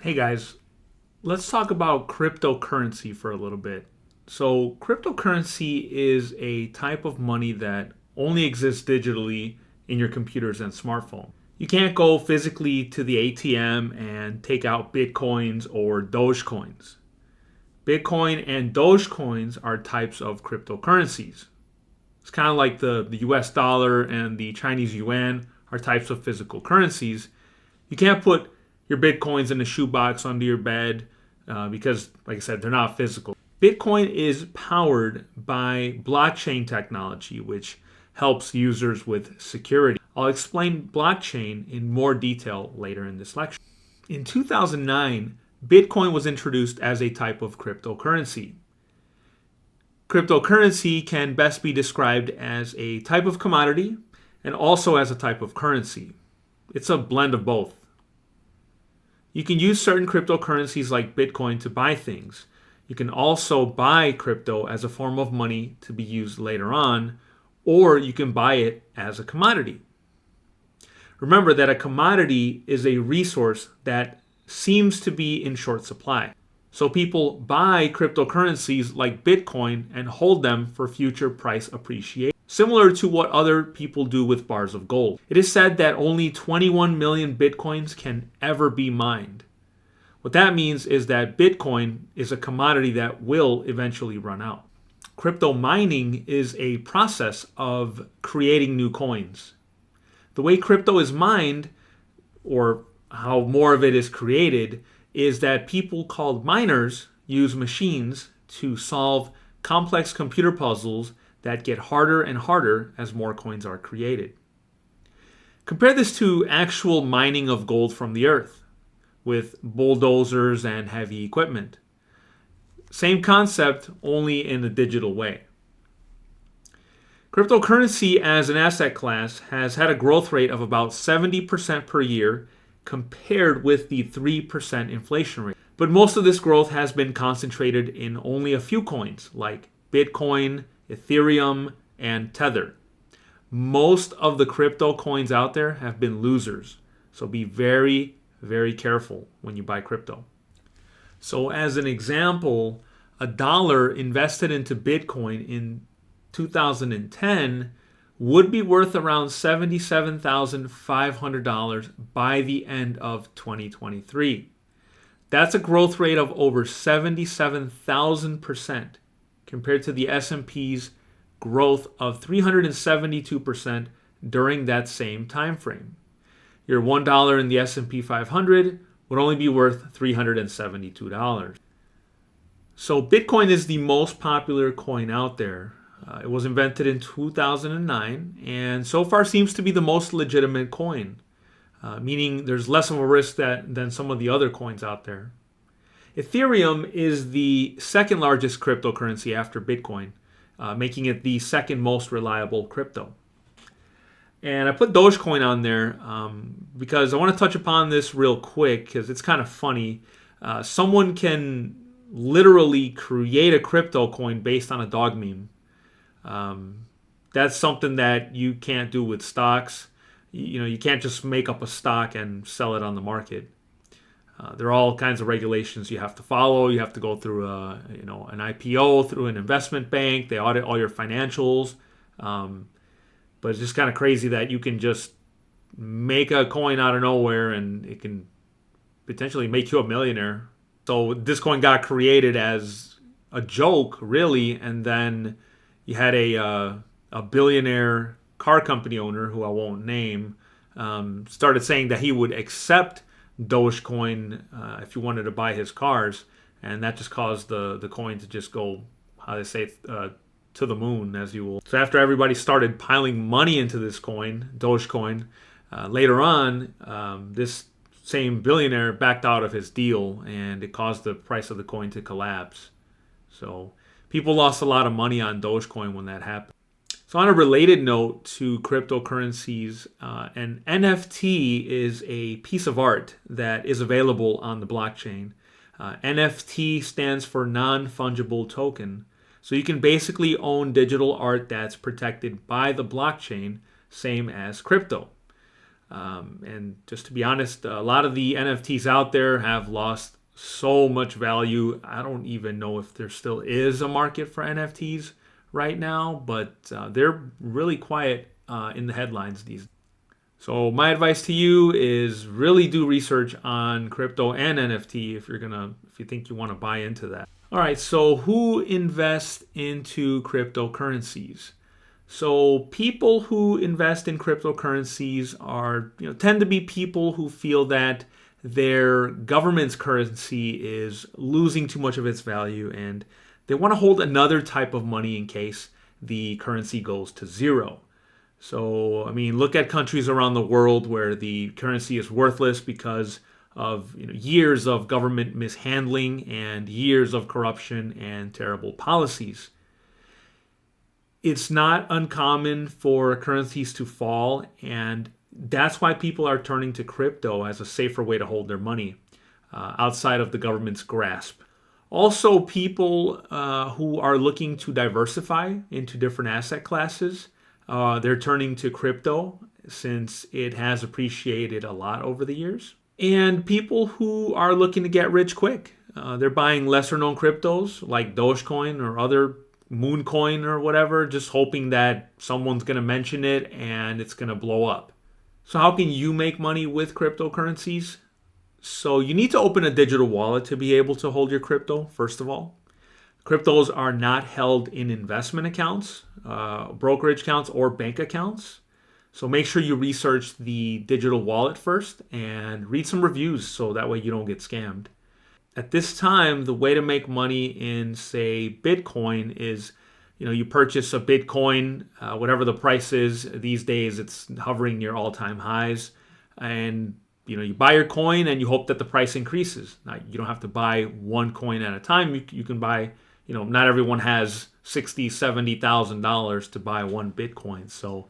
Hey guys, let's talk about cryptocurrency for a little bit. So, cryptocurrency is a type of money that only exists digitally in your computers and smartphone. You can't go physically to the ATM and take out Bitcoins or Dogecoins. Bitcoin and Dogecoins are types of cryptocurrencies. It's kind of like the US dollar and the Chinese yuan are types of physical currencies. You can't put your Bitcoins in a shoebox under your bed because, like I said, they're not physical. Bitcoin is powered by blockchain technology, which helps users with security. I'll explain blockchain in more detail later in this lecture. In 2009, Bitcoin was introduced as a type of cryptocurrency. Cryptocurrency can best be described as a type of commodity and also as a type of currency. It's a blend of both. You can use certain cryptocurrencies like Bitcoin to buy things. You can also buy crypto as a form of money to be used later on, or you can buy it as a commodity. Remember that a commodity is a resource that seems to be in short supply. So people buy cryptocurrencies like Bitcoin and hold them for future price appreciation, similar to what other people do with bars of gold. It is said that only 21 million Bitcoins can ever be mined. What that means is that Bitcoin is a commodity that will eventually run out. Crypto mining is a process of creating new coins. The way crypto is mined, or how more of it is created, is that people called miners use machines to solve complex computer puzzles that get harder and harder as more coins are created. Compare this to actual mining of gold from the earth with bulldozers and heavy equipment. Same concept, only in a digital way. Cryptocurrency as an asset class has had a growth rate of about 70% per year compared with the 3% inflation rate. But most of this growth has been concentrated in only a few coins like Bitcoin, Ethereum, and Tether. Most of the crypto coins out there have been losers. So be very, very careful when you buy crypto. So as an example, $1 invested into Bitcoin in 2010 would be worth around $77,500 by the end of 2023. That's a growth rate of over 77,000% compared to the S&P's growth of 372% during that same time frame. Your $1 in the S&P 500 would only be worth $372. So Bitcoin is the most popular coin out there. It was invented in 2009 and so far seems to be the most legitimate coin, meaning there's less of a risk than some of the other coins out there. Ethereum is the second largest cryptocurrency after Bitcoin, making it the second most reliable crypto. And I put Dogecoin on there because I want to touch upon this real quick because it's kind of funny. Someone can literally create a crypto coin based on a dog meme. That's something that you can't do with stocks. You can't just make up a stock and sell it on the market. There are all kinds of regulations you have to follow. You have to go through an IPO through an investment bank. They audit all your financials. But it's just kind of crazy that you can just make a coin out of nowhere and it can potentially make you a millionaire. So this coin got created as a joke, really, and then you had a billionaire car company owner, who I won't name, started saying that he would accept Dogecoin if you wanted to buy his cars, and that just caused the coin to just go, how they say, to the moon, as you will. So after everybody started piling money into this coin, Dogecoin, later on, this same billionaire backed out of his deal, and it caused the price of the coin to collapse. So people lost a lot of money on Dogecoin when that happened. So on a related note to cryptocurrencies, an NFT is a piece of art that is available on the blockchain. NFT stands for non-fungible token. So you can basically own digital art that's protected by the blockchain, same as crypto. And just to be honest, a lot of the NFTs out there have lost so much value. I don't even know if there still is a market for NFTs right now, but they're really quiet in the headlines these days. So my advice to you is really do research on crypto and NFT if you think you want to buy into that. All right, so who invests into cryptocurrencies? So people who invest in cryptocurrencies tend to be people who feel that their government's currency is losing too much of its value and they want to hold another type of money in case the currency goes to zero. So, I mean, look at countries around the world where the currency is worthless because of years of government mishandling and years of corruption and terrible policies. It's not uncommon for currencies to fall, and that's why people are turning to crypto as a safer way to hold their money outside of the government's grasp. Also, people who are looking to diversify into different asset classes, they're turning to crypto since it has appreciated a lot over the years. And people who are looking to get rich quick, they're buying lesser known cryptos like Dogecoin or other Mooncoin or whatever, just hoping that someone's going to mention it and it's going to blow up. So how can you make money with cryptocurrencies? So you need to open a digital wallet to be able to hold your crypto, first of all. Cryptos are not held in investment accounts, brokerage accounts, or bank accounts. So make sure you research the digital wallet first and read some reviews so that way you don't get scammed. At this time, the way to make money in, say, Bitcoin is, you purchase a Bitcoin, whatever the price is. These days, it's hovering near all-time highs. And, you buy your coin and you hope that the price increases. Now, you don't have to buy one coin at a time. You can buy, not everyone has $60,000, $70,000 to buy one Bitcoin. So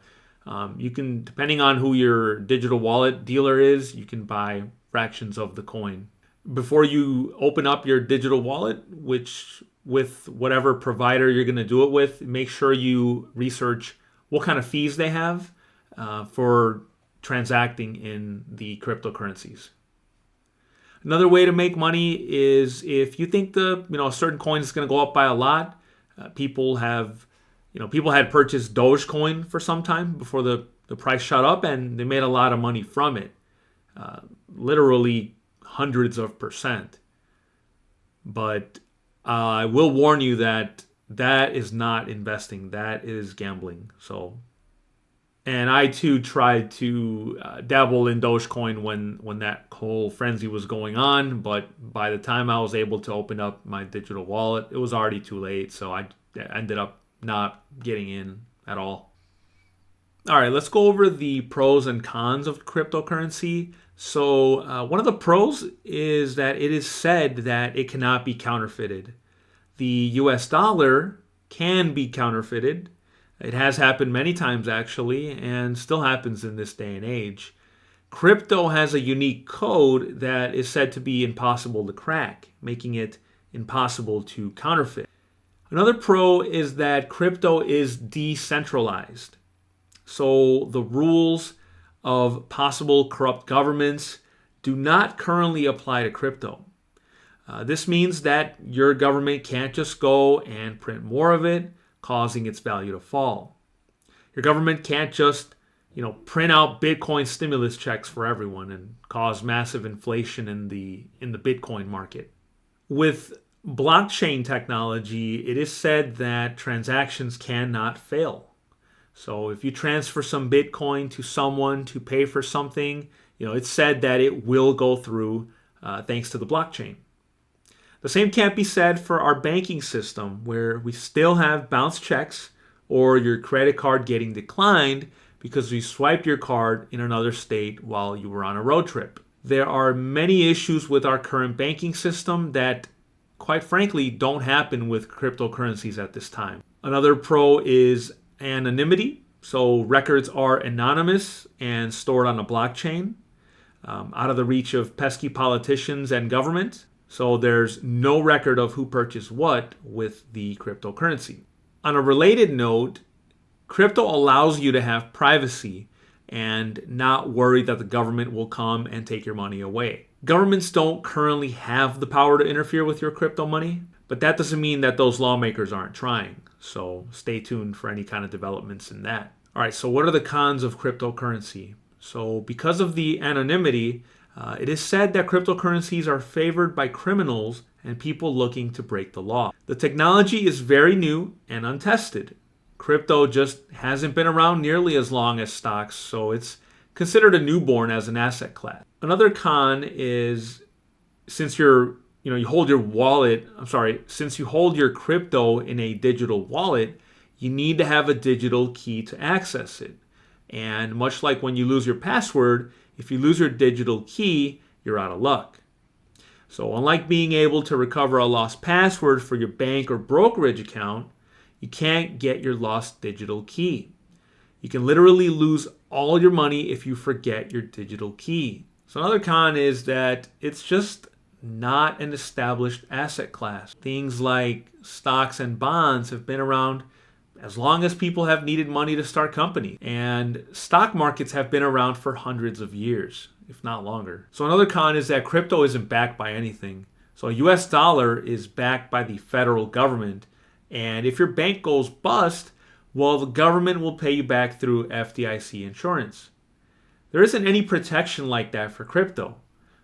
you can, depending on who your digital wallet dealer is, you can buy fractions of the coin. Before you open up your digital wallet, which with whatever provider you're going to do it with, make sure you research what kind of fees they have for transacting in the cryptocurrencies. Another way to make money is if you think a certain coin is going to go up by a lot. People had purchased Dogecoin for some time before the price shot up, and they made a lot of money from it, literally hundreds of percent. But I will warn you that is not investing. That is gambling. And I too tried to dabble in Dogecoin when that whole frenzy was going on. But by the time I was able to open up my digital wallet, it was already too late. So I ended up not getting in at all. All right, let's go over the pros and cons of cryptocurrency. So one of the pros is that it is said that it cannot be counterfeited. The US dollar can be counterfeited. It has happened many times actually, and still happens in this day and age. Crypto has a unique code that is said to be impossible to crack, making it impossible to counterfeit. Another pro is that crypto is decentralized. So the rules of possible corrupt governments do not currently apply to crypto. This means that your government can't just go and print more of it, causing its value to fall. Your government can't just, print out Bitcoin stimulus checks for everyone and cause massive inflation in the Bitcoin market. With blockchain technology, it is said that transactions cannot fail. So if you transfer some Bitcoin to someone to pay for something, it's said that it will go through thanks to the blockchain. The same can't be said for our banking system, where we still have bounce checks or your credit card getting declined because you swiped your card in another state while you were on a road trip. There are many issues with our current banking system that, quite frankly, don't happen with cryptocurrencies at this time. Another pro is anonymity. So records are anonymous and stored on a blockchain, out of the reach of pesky politicians and government. So there's no record of who purchased what with the cryptocurrency. On a related note, crypto allows you to have privacy, and not worry that the government will come and take your money away. Governments don't currently have the power to interfere with your crypto money, but that doesn't mean that those lawmakers aren't trying. So stay tuned for any kind of developments in that. All right, so what are the cons of cryptocurrency? So because of the anonymity, it is said that cryptocurrencies are favored by criminals and people looking to break the law. The technology is very new and untested. Crypto just hasn't been around nearly as long as stocks, so it's considered a newborn as an asset class. Another con is since you hold your crypto in a digital wallet, you need to have a digital key to access it. And much like when you lose your password, if you lose your digital key, you're out of luck. So unlike being able to recover a lost password for your bank or brokerage account, you can't get your lost digital key. You can literally lose all your money if you forget your digital key. So another con is that it's just not an established asset class. Things like stocks and bonds have been around as long as people have needed money to start companies. And stock markets have been around for hundreds of years, if not longer. So another con is that crypto isn't backed by anything. So a US dollar is backed by the federal government. And if your bank goes bust, well, the government will pay you back through FDIC insurance. There isn't any protection like that for crypto.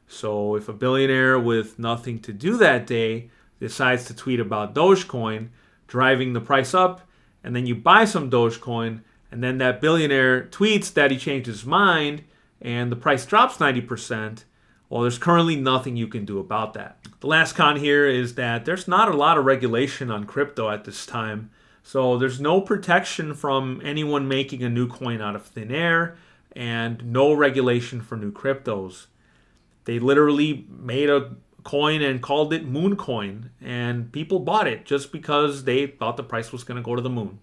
So if a billionaire with nothing to do that day decides to tweet about Dogecoin, driving the price up, and then you buy some Dogecoin, and then that billionaire tweets that he changed his mind, and the price drops 90%, well, there's currently nothing you can do about that. The last con here is that there's not a lot of regulation on crypto at this time, so there's no protection from anyone making a new coin out of thin air, and no regulation for new cryptos. They literally made a coin and called it Mooncoin, and people bought it just because they thought the price was going to go to the moon.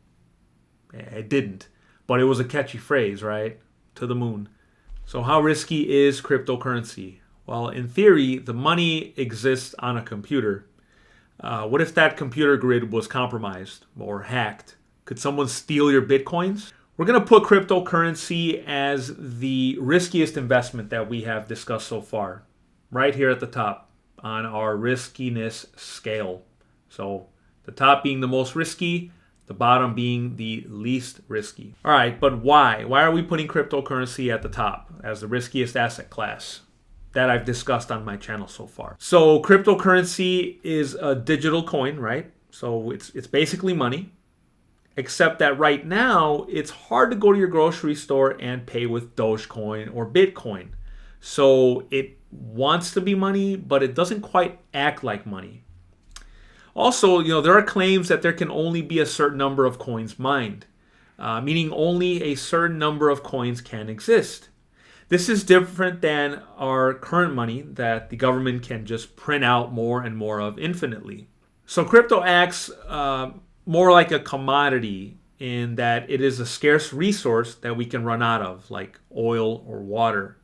It didn't, but it was a catchy phrase, right? To the moon. So how risky is cryptocurrency? Well, in theory, the money exists on a computer. What if that computer grid was compromised or hacked? Could someone steal your Bitcoins? We're going to put cryptocurrency as the riskiest investment that we have discussed so far, right here at the top on our riskiness scale. So the top being the most risky, the bottom being the least risky. All right, but why? Why are we putting cryptocurrency at the top as the riskiest asset class that I've discussed on my channel so far? So cryptocurrency is a digital coin, right? So it's basically money. Except that right now, it's hard to go to your grocery store and pay with Dogecoin or Bitcoin. So it wants to be money, but it doesn't quite act like money. Also, there are claims that there can only be a certain number of coins mined, meaning only a certain number of coins can exist. This is different than our current money that the government can just print out more and more of infinitely. So crypto acts more like a commodity in that it is a scarce resource that we can run out of, like oil or water.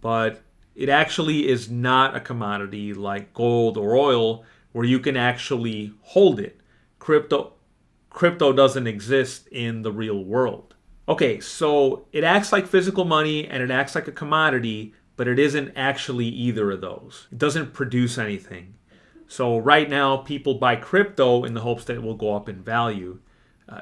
But it actually is not a commodity like gold or oil where you can actually hold it. Crypto doesn't exist in the real world. Okay, so it acts like physical money and it acts like a commodity, but it isn't actually either of those. It doesn't produce anything. So right now, people buy crypto in the hopes that it will go up in value.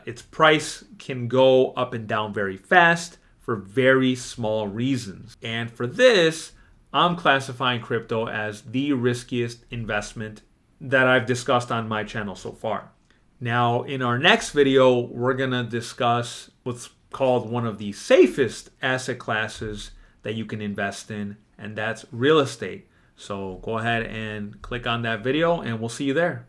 Its price can go up and down very fast for very small reasons. And for this, I'm classifying crypto as the riskiest investment that I've discussed on my channel so far. Now, in our next video, we're going to discuss what's called one of the safest asset classes that you can invest in, and that's real estate. So go ahead and click on that video and we'll see you there.